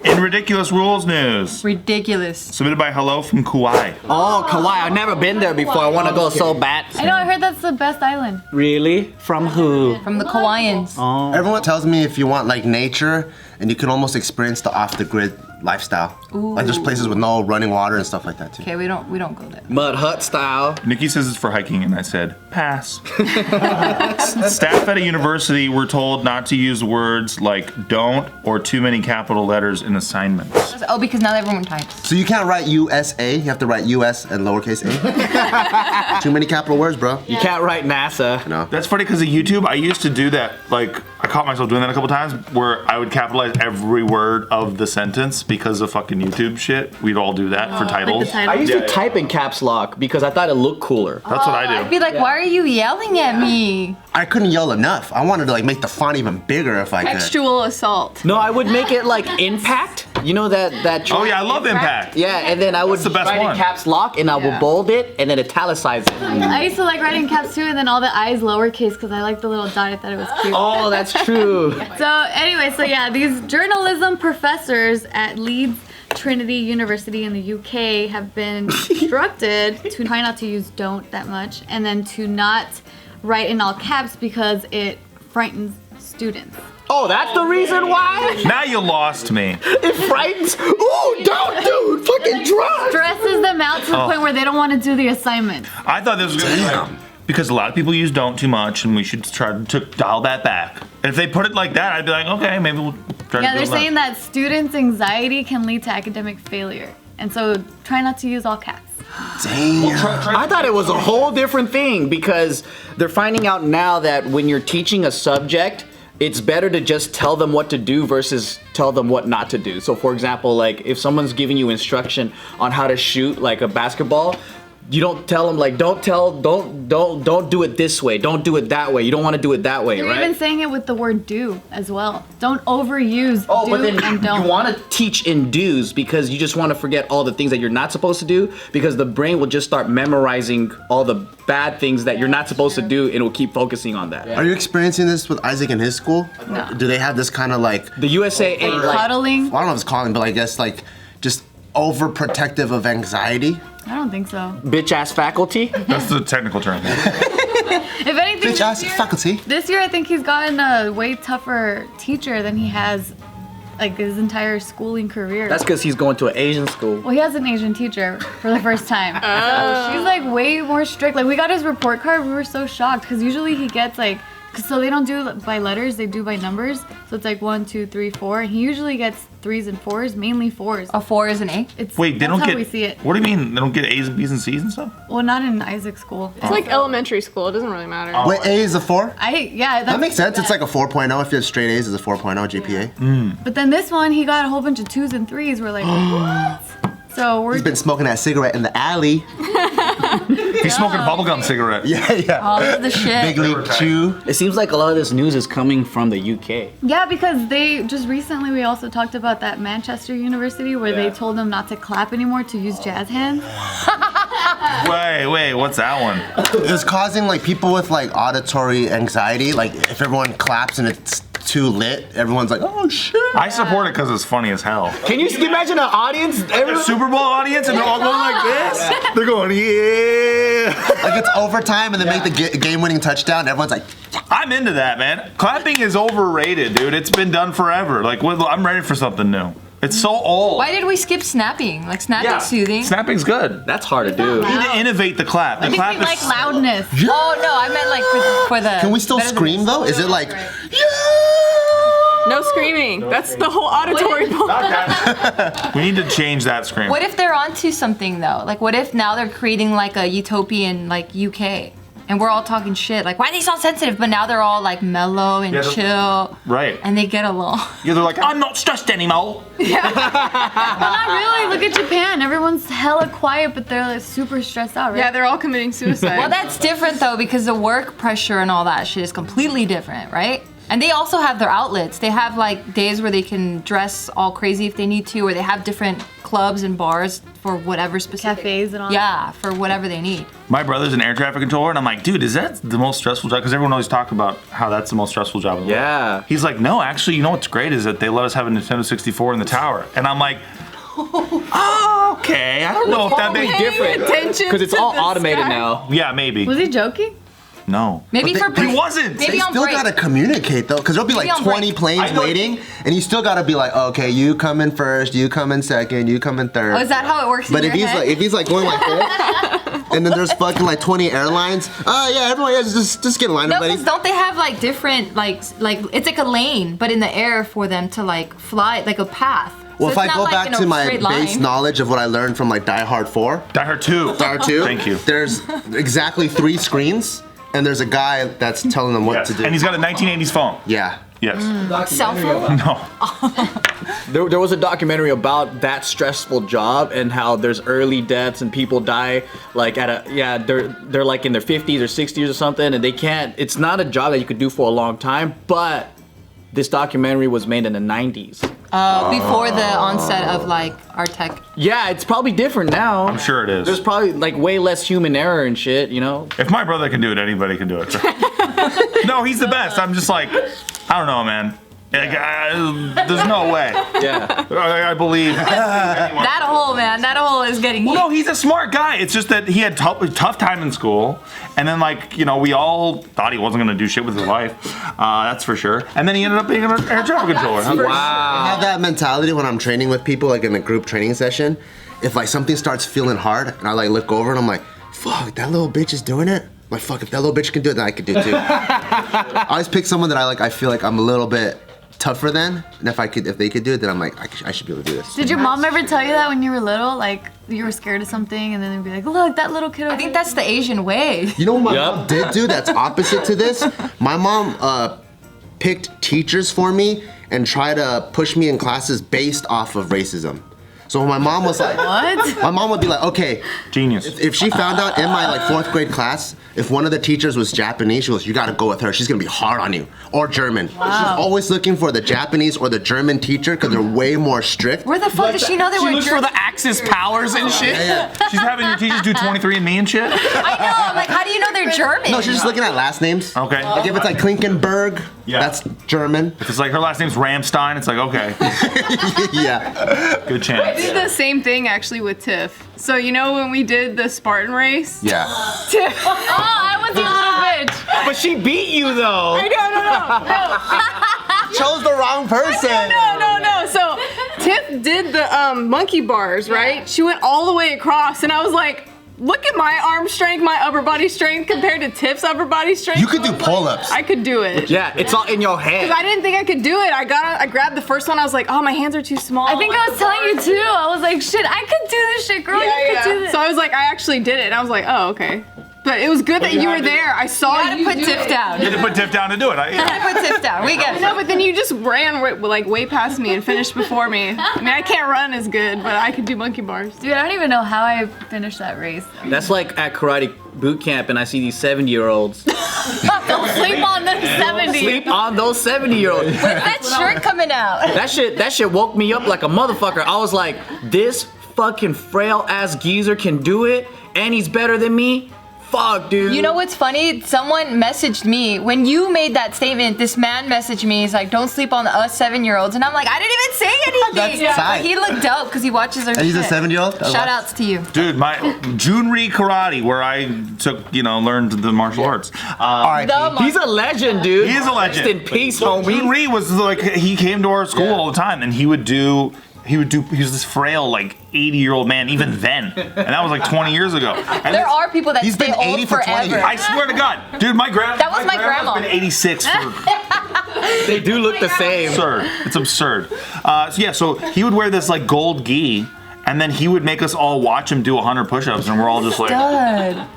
In Ridiculous Rules news. Ridiculous. Submitted by Hello from Kauai. Oh, Kauai. I've never been there before. I want to go so bad. I know, I heard that's the best island. Really? From who? From the Kauaians. Oh. Everyone tells me if you want like nature and you can almost experience the off-the-grid lifestyle. Ooh. Like there's places with no running water and stuff like that too. Okay, we don't go there. Mud hut style. Nikki says it's for hiking, and I said, pass. Staff at a university were told not to use words like don't or too many capital letters in assignments. Oh, because now everyone types. So you can't write USA, you have to write US and lowercase a. Too many capital words, bro. You can't write NASA. No. That's funny because of YouTube. I used to do that. Like, I caught myself doing that a couple times where I would capitalize every word of the sentence because of fucking YouTube shit. We'd all do that for titles. title. I used to type in caps lock because I thought it looked cooler. That's what I do. I'd be like, why are you yelling at me? I couldn't yell enough. I wanted to like make the font even bigger if I could. Textual assault. No, I would make it like impact. You know that Oh yeah, I love Impact. Yeah, and then I would the best write one. in caps lock and I would bold it and then italicize it. I used to like writing caps too, and then all the I's lowercase because I liked the little dot. I thought it was cute. Oh, that's true. So anyway, so yeah, these journalism professors at Leeds Trinity University in the UK have been instructed to try not to use don't that much, and then to not write in all caps because it frightens students. Oh, that's the reason why? Now you lost me. It frightens. Ooh, don't do fucking drive. Stresses them out to the point where they don't want to do the assignment. I thought this was gonna be like, because a lot of people use don't too much, and we should try to dial that back. And if they put it like that, I'd be like, okay, maybe we'll try to Yeah, do they're that. saying that students' anxiety can lead to academic failure, and so try not to use all caps. Damn. I thought it was a whole different thing because they're finding out now that when you're teaching a subject, it's better to just tell them what to do versus tell them what not to do. So for example, like if someone's giving you instruction on how to shoot like a basketball, you don't tell them like don't do it this way, don't do it that way. You don't want to do it that way, They're right? even saying it with the word do as well. Don't overuse do But then and don't. you want to teach in do's because you just want to forget all the things that you're not supposed to do because the brain will just start memorizing all the bad things that you're not supposed to do and it will keep focusing on that. Are you experiencing this with Isaac in his school? No. Do they have this kind of like, The USA like, Cuddling? well, I don't know if it's calling, but I guess like just overprotective of anxiety? I don't think so. bitch ass faculty. That's the technical term. If anything, Bitch ass faculty. this year I think he's gotten a way tougher teacher than he has like his entire schooling career. That's because he's going to an Asian school. Well, he has an Asian teacher for the first time. So she's like way more strict. Like we got his report card, we were so shocked because usually he gets like, so they don't do by letters, they do by numbers. So it's like 1, 2, 3, 4. And he usually gets 3s and 4s, mainly 4s. A 4 is an A? It's, Wait, they that's don't how get. we see it. What do you mean? They don't get A's and B's and C's and stuff? Well, not in Isaac's school. It's like elementary school. It doesn't really matter. Wait, A is a 4? Yeah, That makes sense. It's like a 4.0. If you have straight A's, it's a 4.0 GPA. But then this one, he got a whole bunch of 2s and 3s. We're like, what? So we're He's been smoking that cigarette in the alley. He's smoking a bubblegum cigarette. Yeah. All of the shit. Big league chew. It seems like a lot of this news is coming from the UK. yeah, because they just recently we also talked about that Manchester University where they told them not to clap anymore to use jazz hands. Wait, what's that one? It's causing like people with like auditory anxiety. Like if everyone claps and it's too lit, everyone's like, oh shit. I support it because it's funny as hell. Can you imagine an audience? A Super Bowl audience and they're all going like this. They're going, yeah. Like it's overtime and they make the game-winning touchdown. Everyone's like, I'm into that, man. Clapping is overrated, dude. It's been done forever. Like, I'm ready for something new. It's so old. Why did we skip snapping? Like snapping's soothing. Snapping's good. That's hard to do. We need to innovate the clap. The I think clap we like is loudness. Oh no, I meant like for the. can we still better than scream this. though? Is it like, No screaming. That's the whole auditory point. We need to change that scream. What if they're onto something though? Like what if now they're creating like a utopian like UK and we're all talking shit like why are they so sensitive? But now they're all like mellow and Yeah, chill. Right. And they get along. Yeah, they're like, I'm not stressed anymore. Not really. Look at Japan. Everyone's hella quiet, but they're like super stressed out, right? Yeah, they're all committing suicide. Well, that's different though because the work pressure and all that shit is completely different, right? And they also have their outlets. They have like days where they can dress all crazy if they need to, or they have different clubs and bars for whatever specific. Cafes and all. Yeah, for whatever they need. My brother's an air traffic controller, and I'm like, dude, is that the most stressful job? Because everyone always talks about how that's the most stressful job in the world. Yeah. He's like, no, actually, you know what's great is that they let us have a Nintendo 64 in the tower. And I'm like, oh, okay. I don't know if that makes Paying attention Because it's to all the automated sky. now. Yeah, maybe. Was he joking? No. Maybe But for they- break. He wasn't. Maybe They on still break. gotta communicate though, because there'll be Maybe like on 20 break. planes I know- waiting, and you still gotta be like, okay, you come in first, you come in second, you come in third. Oh, is that how it works But in if your head? he's like going like this, and then there's fucking like 20 airlines, yeah, everyone, yeah, just get in line, No, everybody. because don't they have like different like it's like a lane, but in the air for them to like fly like a path. Well, So if it's I not go like back in a to my straight base line. knowledge of what I learned from like Die Hard 4, Die Hard 2. Die Hard 2, Thank you. there's exactly 3 screens, and there's a guy that's telling them what Yes. to do. And he's got a 1980s phone. Yeah. Yes. Cell phone? No. There was a documentary about that stressful job and how there's early deaths and people die like they're like in their 50s or 60s or something, and they can't. It's not a job that you could do for a long time, but this documentary was made in the 90s. Before the onset of like our tech. Yeah, it's probably different now. I'm sure it is. There's probably like way less human error and shit, you know? If my brother can do it, anybody can do it. No, he's the best. I'm just like, I don't know, man. Like, there's no way. Yeah. I believe. That hole, man. That hole is getting Well, no, he's a smart guy. It's just that he had tough time in school, and then like we all thought he wasn't gonna do shit with his life. That's for sure. And then he ended up being an air traffic controller. I have that mentality when I'm training with people, like in a group training session. If like something starts feeling hard, and I like look over and I'm like, fuck, that little bitch is doing it. Like, fuck, if that little bitch can do it, then I could do it too. I always pick someone that I feel like I'm a little bit tougher than, and if they could do it, then I'm like, I should be able to do this. Did your mom ever tell you that when you were little? Like, you were scared of something, and then they'd be like, look, that little kid over I think that's the Asian way. You know what my mom did do that's opposite to this? My mom picked teachers for me and tried to push me in classes based off of racism. So my mom was like, What? my mom would be like, okay, Genius. if she found out in my like 4th grade class, if one of the teachers was Japanese, she goes, you gotta go with her. She's gonna be hard on you. Or German. She's always looking for the Japanese or the German teacher because they're way more strict. Where the fuck does she know they She were looks for the Axis powers and shit. She's having your teachers do 23andMe and shit. I know. I'm like, how do you know they're German? No, she's just looking at last names. Okay. Like if it's like Klinkenberg, Yeah. that's German. If it's like her last name's Ramstein, it's like okay, Yeah. good I chance. did the same thing actually with Tiff. So you know when we did the Spartan race? Yeah. Tiff. Oh, I was your little bitch. But she beat you though. Chose the wrong person. No. So Tiff did the monkey bars, right? She went all the way across, and I was like, look at my arm strength, my upper body strength compared to Tiff's upper body strength. You could do pull-ups. I could do it. Yeah, it's all in your head. I didn't think I could do it. I grabbed the first one. I was like, oh, my hands are too small. I think I was telling you too. I was like, shit, I could do this shit, girl. You could do this. So I was like, I actually did it. And I was like, oh, okay. But it was good that you were there. I saw You gotta you put do Tiff it. down. You had to put Tiff down to do it. You gotta put Tiff down. We get it. No, but then you just ran way past me and finished before me. I mean, I can't run as good, but I could do monkey bars. Dude, I don't even know how I finished that race. That's like at karate boot camp and I see these 70-year-olds. Don't sleep on them 70. Sleep on those 70-year-olds. That shirt coming out. That shit woke me up like a motherfucker. I was like, this fucking frail ass geezer can do it and he's better than me? Fuck, dude. You know what's funny? Someone messaged me when you made that statement. This man messaged me. He's like, "Don't sleep on us 7-year-olds," and I'm like, I didn't even say anything. That's tight. But he looked dope because he watches our And he's a shit. 7-year-old? Shout outs to you. Dude, my Junri karate, where I took, learned the martial arts. The He's a legend, dude. He is a legend. Rest in peace, homie. Junri was like, he came to our school all the time, and he was this frail, like 80-year-old man, even then, and that was like 20 years ago. And There are people that He's stay been 80 old for 20 forever. I swear to God, dude, my grandma. That was my grandma's grandma. been 86 for. They do look the same. Absurd. It's absurd. So he would wear this like gold gi, and then he would make us all watch him do 100 push-ups, and we're all just like, Good.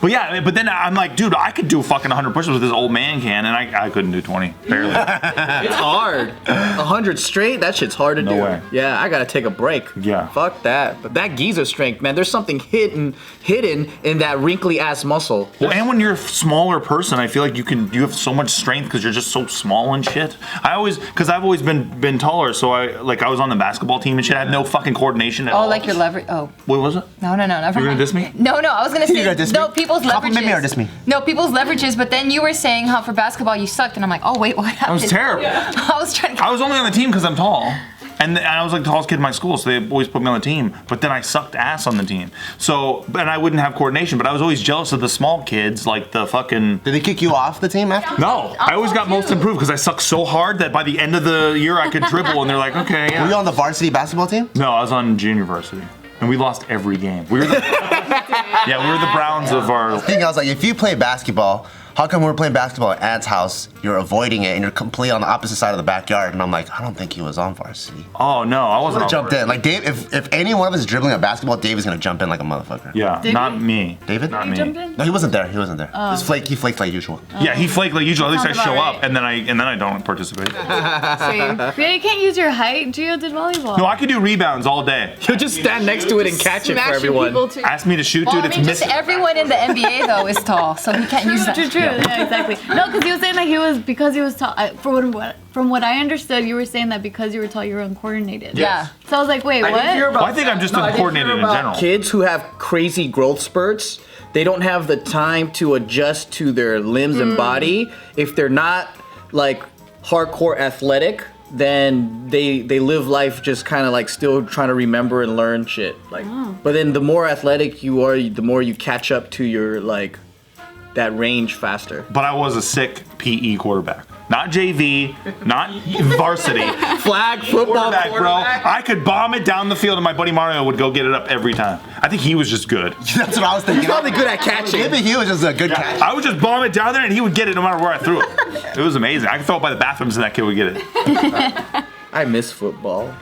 But yeah, but then I'm like, dude, I could do fucking 100 push-ups with this old man can, and I couldn't do 20, barely. It's hard. 100 straight, that shit's hard to do. No way. Yeah, I gotta take a break. Yeah. Fuck that. But that geezer strength, man, there's something hidden in that wrinkly ass muscle. Well, and when you're a smaller person, I feel like you have so much strength because you're just so small and shit. Because I've always been taller, so I was on the basketball team and shit. I had no fucking coordination at all. Oh, like your leverage. Oh. What was it? No, never You're mind. gonna diss me? No, I was gonna say gonna diss me? people's leverages. Compliment me or diss me? No, people's leverages. But then you were saying how for basketball you sucked, and I'm like, oh wait, what happened? I was terrible. I was trying to. I was only on the team because I'm tall. And I was like the tallest kid in my school, so they always put me on the team. But then I sucked ass on the team. And I wouldn't have coordination, but I was always jealous of the small kids, like the fucking... Did they kick you off the team after? No, I always got most improved because I sucked so hard that by the end of the year I could dribble, and they're like, okay, Were you yeah. on the varsity basketball team? No, I was on junior varsity. And we lost every game. We were the, yeah, we were the Browns of our... I think I was like, if you play basketball, how come we're playing basketball at Ant's house, you're avoiding it, and you're completely on the opposite side of the backyard? And I'm like, I don't think he was on varsity. Oh, no, I wasn't I on jumped varsity. in. Like, Dave, if any one of us is dribbling a basketball, Dave is gonna jump in like a motherfucker. Yeah, Did not we? me. David? Not You me. jumped in? No, he wasn't there. He wasn't there. He flaked like usual. Yeah, he flaked like usual. At least I Sounds show about up, right. and then I don't participate. Same. Yeah, you can't use your height. Gio did volleyball. No, I could do rebounds all day. He'll just stand next to it and catch it for Smashing everyone. people too. Ask me to shoot, Well, dude. I It's mean, just missing. everyone in the NBA though is tall, so he can't use that. True. Yeah, exactly. No, because he was saying that because he was tall. From what I understood, you were saying that because you were tall, you were uncoordinated. Yeah. So I was like, wait, what? Well, I think I'm just uncoordinated in general. Kids who have crazy growth spurts, they don't have the time to adjust to their limbs and body. If they're not like hardcore athletic, then they live life just kind of like still trying to remember and learn shit. Like, but then the more athletic you are, the more you catch up to your like that range faster. But I was a sick PE quarterback. Not JV, not varsity. Flag football Quarterback, bro. I could bomb it down the field and my buddy Mario would go get it up every time. I think he was just good. That's what I was thinking. He's probably good at catching. Maybe he was just a good catch. I would just bomb it down there and he would get it no matter where I threw it. It was amazing. I could throw it by the bathrooms and that kid would get it. I miss football.